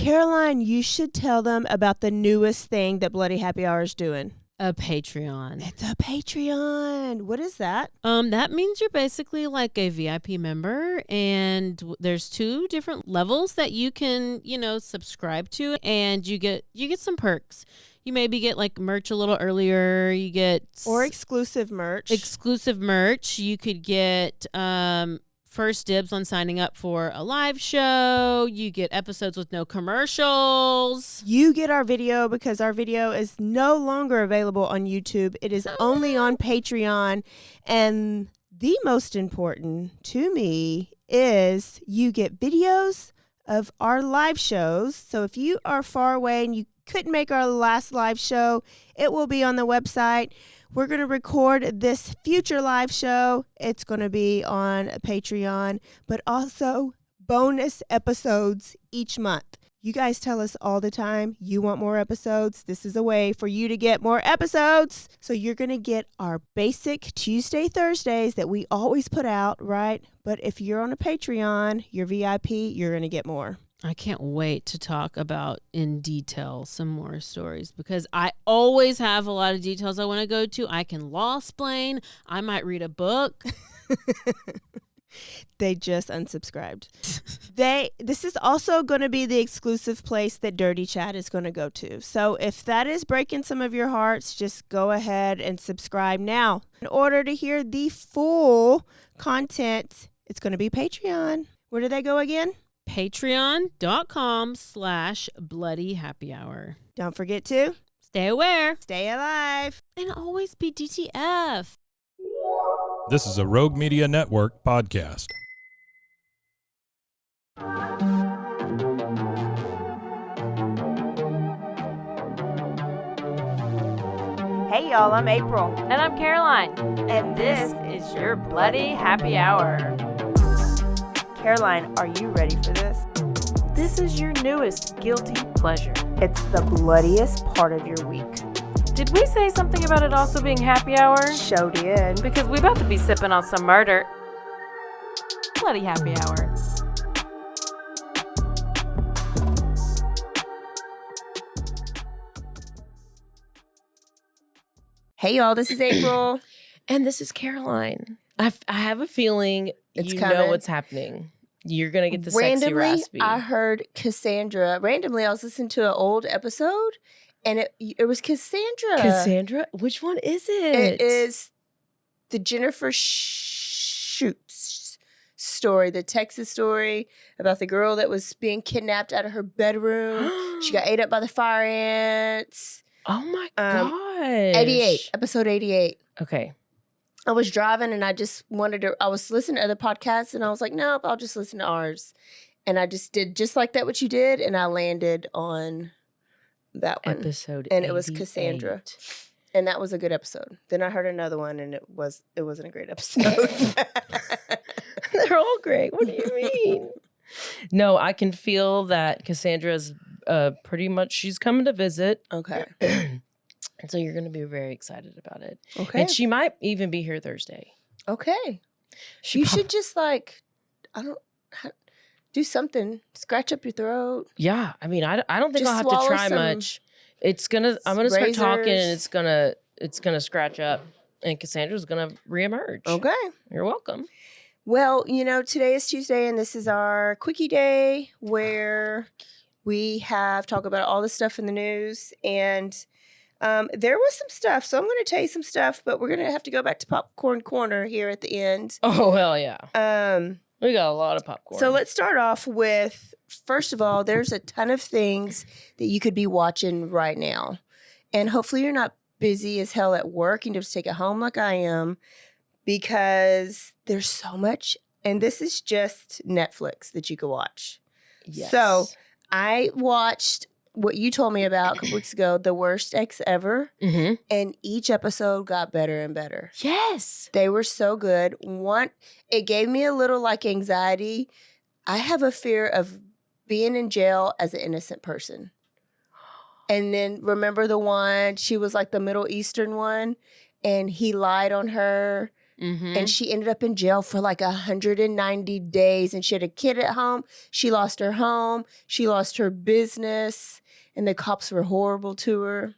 Caroline, you should tell them about the newest thing that Bloody Happy Hour is doing. A Patreon. It's a Patreon. What is that? That means you're basically like a VIP member, and there's 2 different levels that you can, subscribe to, and you get some perks. You maybe get like merch a little earlier. You get exclusive merch. You could get first dibs on signing up for a live show. You get episodes with no commercials. You get our video because our video is no longer available on YouTube. It is only on Patreon. And the most important to me is you get videos of our live shows. So if you are far away and you couldn't make our last live show, it will be on the website. We're going to record this future live show. It's going to be on Patreon, but also bonus episodes each month. You guys tell us all the time you want more episodes. This is a way for you to get more episodes. So you're going to get our basic Tuesday, Thursdays that we always put out, right? But if you're on a Patreon, you're VIP, you're going to get more. I can't wait to talk about in detail some more stories because I always have a lot of details I want to go to. I can law-splain. I might read a book. They just unsubscribed. This is also going to be the exclusive place that Dirty Chat is going to go to. So if that is breaking some of your hearts, just go ahead and subscribe now. In order to hear the full content, it's going to be Patreon. Where do they go again? Patreon.com/bloodyhappyhour. Don't forget to stay aware, stay alive, and always be DTF. This is a Rogue Media Network podcast. Hey y'all, I'm April. And I'm Caroline. And this is your Bloody Happy Hour. Caroline, are you ready for this? This is your newest guilty pleasure. It's the bloodiest part of your week. Did we say something about it also being happy hour? Show did. Because we about to be sipping on some murder. Bloody Happy Hour. Hey y'all, this is April. And this is Caroline. I have a feeling It's you coming. know what's happening. You're going to get the sexy raspy. I heard Cassandra. Randomly, I was listening to an old episode, and it was Cassandra. Cassandra? Which one is it? It is the Jennifer Shoots story, the Texas story about the girl that was being kidnapped out of her bedroom. She got ate up by the fire ants. Oh my gosh. 88, episode 88. Okay. I was driving and I just I was listening to other podcasts and I was like, nope, I'll just listen to ours. And I just did just like that what you did. And I landed on that one. Episode And it was 88. Cassandra. And that was a good episode. Then I heard another one and it wasn't a great episode. They're all great. What do you mean? No, I can feel that Cassandra's pretty much, she's coming to visit. Okay. And so you're going to be very excited about it. Okay. And she might even be here Thursday. Okay. You should just do something. Scratch up your throat. Yeah. I mean, I don't think Just I'll have to swallow try some much. I'm gonna start talking and razors. it's gonna scratch up and Cassandra's gonna reemerge. Okay. You're welcome. Well, today is Tuesday and this is our Quickie Day where we have talk about all the stuff in the news and there was some stuff. So I'm going to tell you some stuff, but we're going to have to go back to Popcorn Corner here at the end. Oh, hell yeah. We got a lot of popcorn. So let's start off with, first of all, there's a ton of things that you could be watching right now. And hopefully you're not busy as hell at work and just take it home like I am because there's so much. And this is just Netflix that you could watch. Yes. So I watched what you told me about a couple weeks ago, The Worst Ex Ever. Mm-hmm. And each episode got better and better. Yes. They were so good. It gave me a little anxiety. I have a fear of being in jail as an innocent person. And then remember the one, she was like the Middle Eastern one, and he lied on her Mm-hmm. and she ended up in jail for like 190 days. And she had a kid at home. She lost her home. She lost her business. And the cops were horrible to her.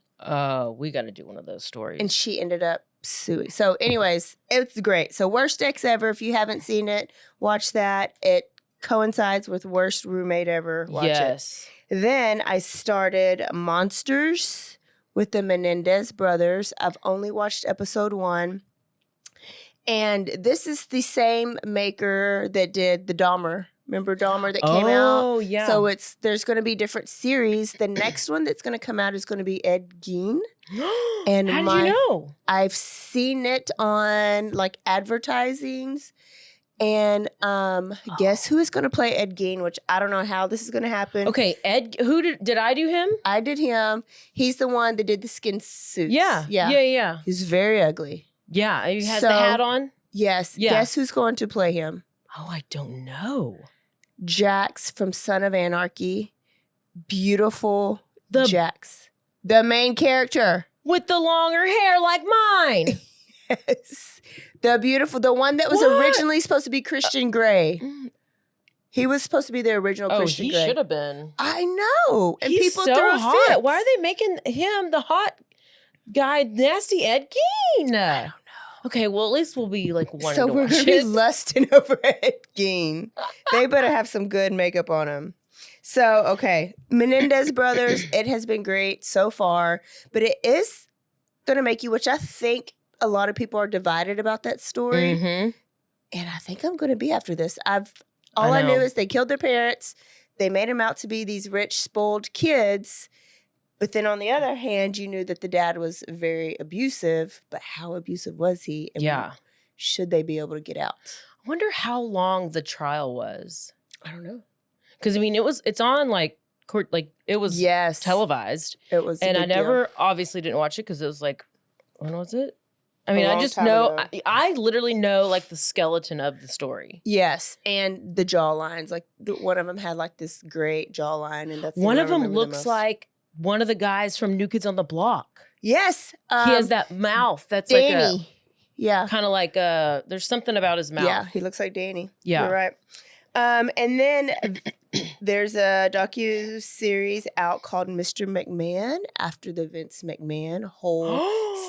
We got to do one of those stories. And she ended up suing. So anyways, it's great. So Worst Ex Ever. If you haven't seen it, watch that. It coincides with Worst Roommate Ever. Watch it. Then I started Monsters with the Menendez brothers. I've only watched episode 1. And this is the same maker that did the Dahmer. Remember Dahmer that came out? Oh, yeah. So there's going to be different series. The next one that's going to come out is going to be Ed Gein. And how did you know? I've seen it on like advertisings. And guess who is going to play Ed Gein, which I don't know how this is going to happen. Okay, Ed, who did I do him? I did him. He's the one that did the skin suits. Yeah. He's very ugly. Yeah, he has the hat on? Yes. Yeah. Guess who's going to play him? Oh, I don't know. Jax from Son of Anarchy. Beautiful Jax. The main character. With the longer hair like mine. Yes. The one that was originally supposed to be Christian Grey. He was supposed to be the original Christian Grey. He should have been. I know. And He's people so throw hot. fits. Why are they making him the hot guy, nasty Ed Gein? I don't know. Okay, well, at least we'll be like one. So we're going to be lusting over Ed Gein. They better have some good makeup on him. So, okay. Menendez brothers, it has been great so far. But it is going to make you, which I think a lot of people are divided about that story. Mm-hmm. And I think I'm going to be after this. All I knew is they killed their parents. They made them out to be these rich, spoiled kids. But then on the other hand, you knew that the dad was very abusive. But how abusive was he? And should they be able to get out? I wonder how long the trial was. I don't know. Because, I mean, it's on like court, like it was televised. It was. And I never obviously didn't watch it because it was like, when was it? I mean, I just know, I literally know like the skeleton of the story. Yes. And the jawlines. Like one of them had like this great jawline. And that's one of them looks like one of the guys from New Kids on the Block. Yes. He has that mouth. That's Danny. Kind of like there's something about his mouth. Yeah, he looks like Danny. Yeah. You're right. And then there's a docu-series out called Mr. McMahon after the Vince McMahon whole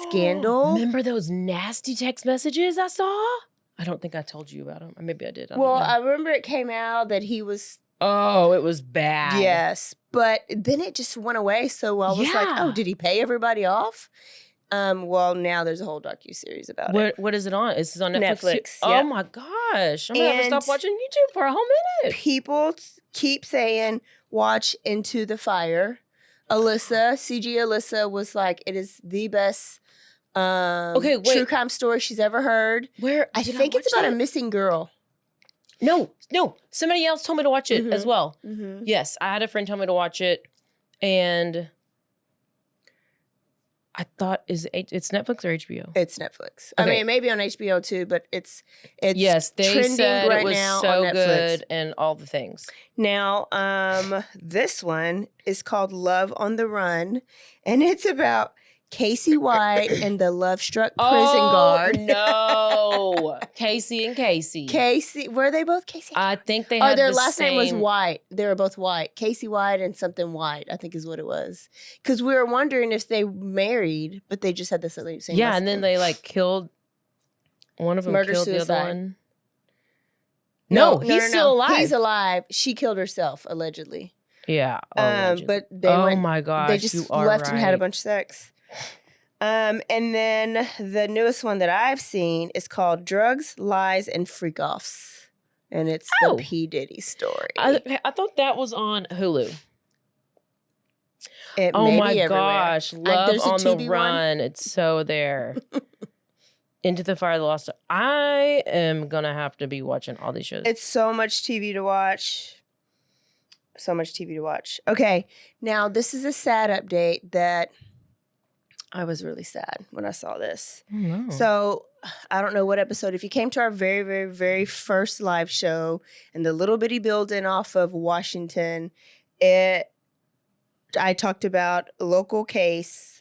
scandal. Remember those nasty text messages I saw? I don't think I told you about them. Maybe I did. I remember it came out that he was... Oh, it was bad. Yes. But then it just went away. So I was like, oh, did he pay everybody off? Well, now there's a whole docu-series about it. What is it on? Is this on Netflix? Netflix. Oh my gosh. I'm going to have to stop watching YouTube for a whole minute. People keep saying, watch Into the Fire. CG Alyssa was like, it is the best true crime story she's ever heard. I think it's about a missing girl. No. Somebody else told me to watch it as well. Mm-hmm. Yes, I had a friend tell me to watch it. And I thought, it's Netflix or HBO? It's Netflix. Okay. I mean, maybe on HBO too, but it's yes, they trending said right it was now so on Netflix. Good and all the things. Now, this one is called Love on the Run, and it's about Casey White and the love-struck prison guard. No, Casey and Casey. Casey, were they both Casey? I think they had their last name was White. They were both White. Casey White and something White, I think is what it was. Because we were wondering if they married, but they just had the same last name. And then they like killed one of them. Killed the other one. No, he's still alive. He's alive. She killed herself allegedly. Yeah. But they went. My gosh, they just left and had a bunch of sex. And then the newest one that I've seen is called Drugs, Lies, and Freak-Offs. And it's the P. Diddy story. I thought that was on Hulu. It may my be everywhere. Gosh. Love on the TV Run. It's so there. Into the Fire, the Lost. I am going to have to be watching all these shows. It's so much TV to watch. So much TV to watch. Okay. Now, this is a sad update that I was really sad when I saw this. Oh, no. So I don't know what episode. If you came to our very, very, very first live show in the little bitty building off of Washington, I talked about a local case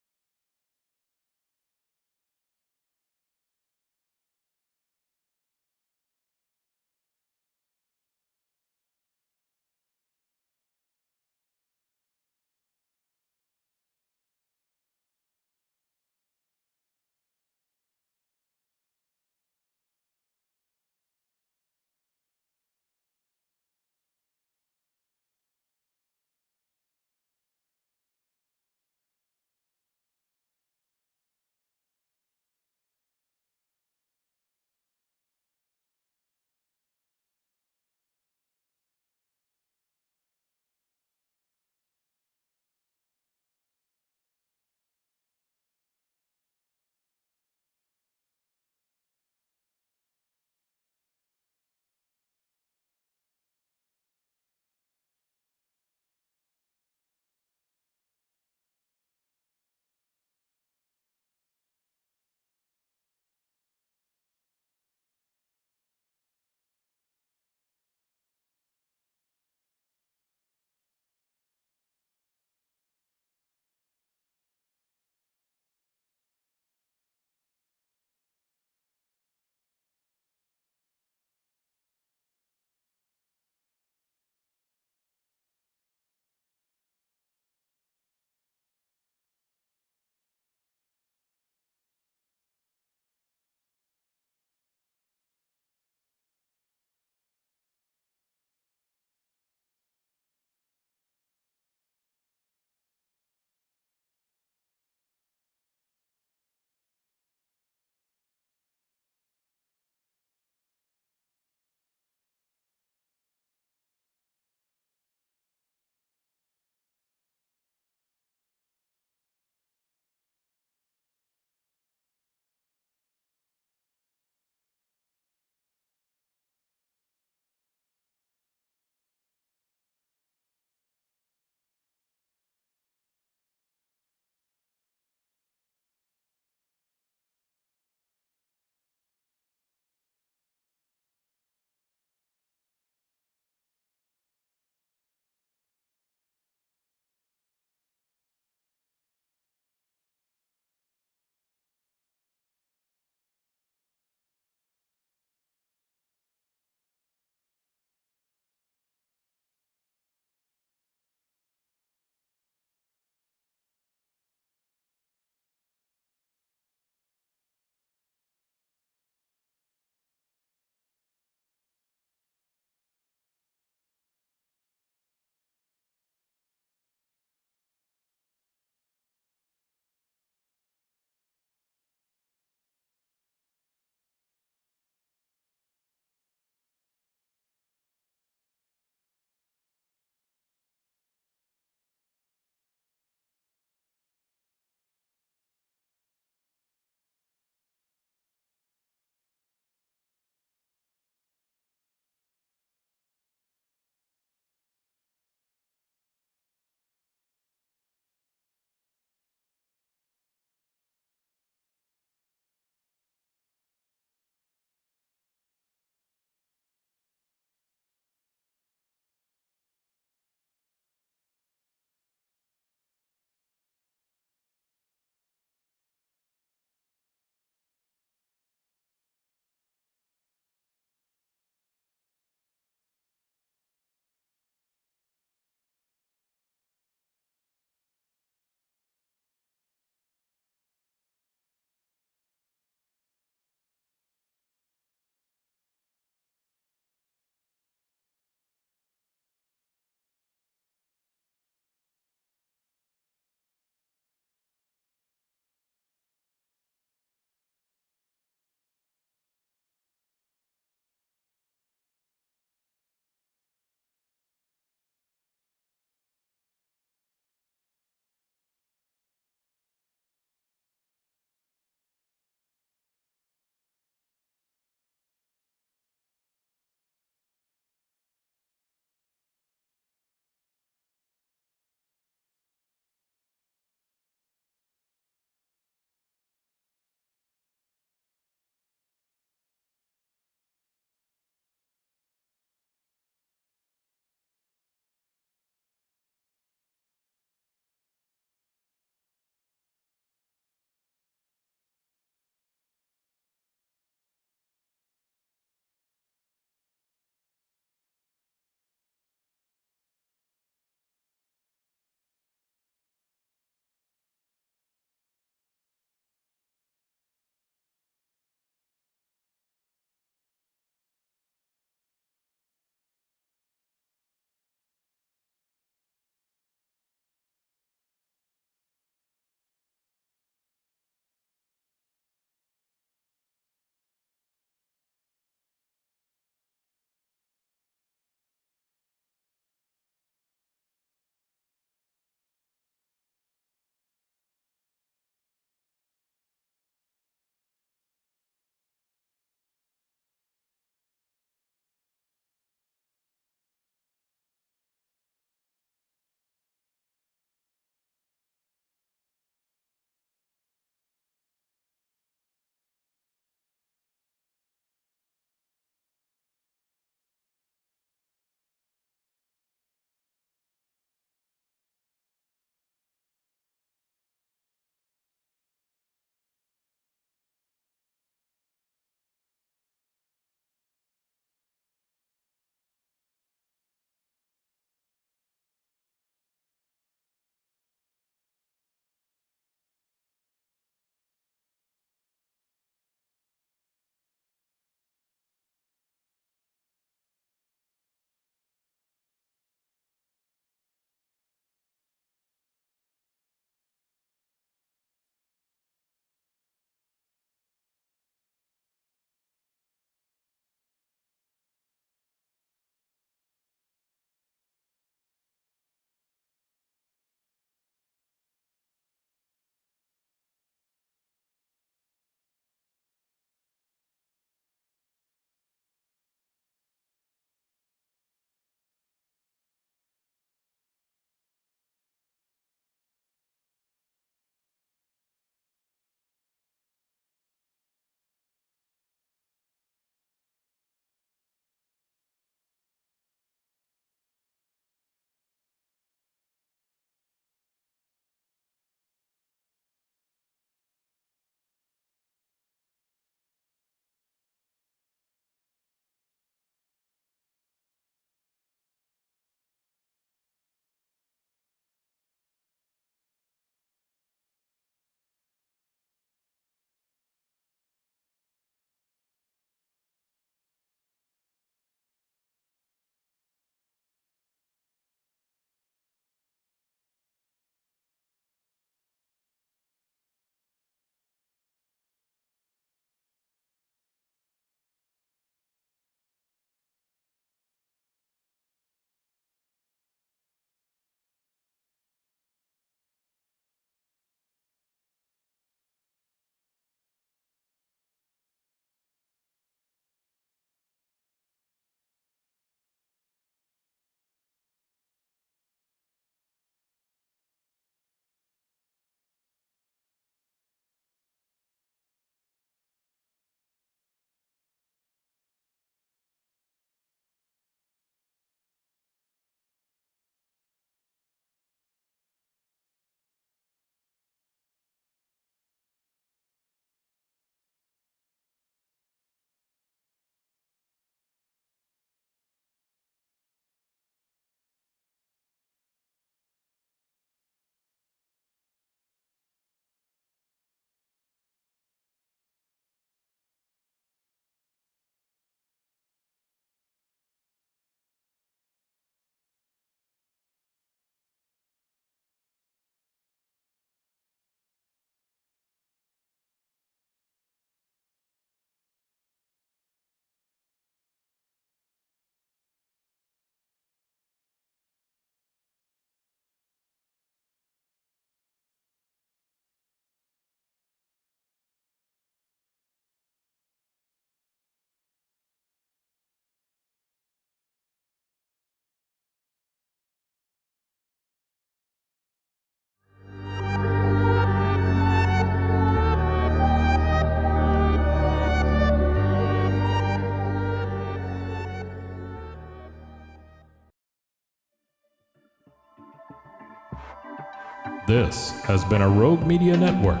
This has been a Rogue Media Network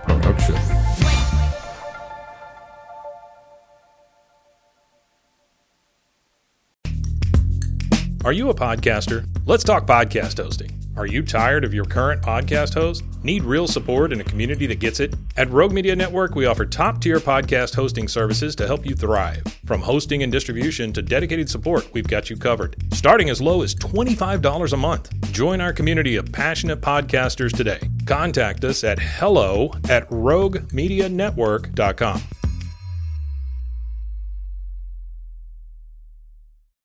production. Are you a podcaster? Let's talk podcast hosting. Are you tired of your current podcast host? Need real support in a community that gets it? At Rogue Media Network, we offer top-tier podcast hosting services to help you thrive. From hosting and distribution to dedicated support, we've got you covered. Starting as low as $25 a month. Join our community of passionate podcasters today. Contact us at hello@roguemedianetwork.com.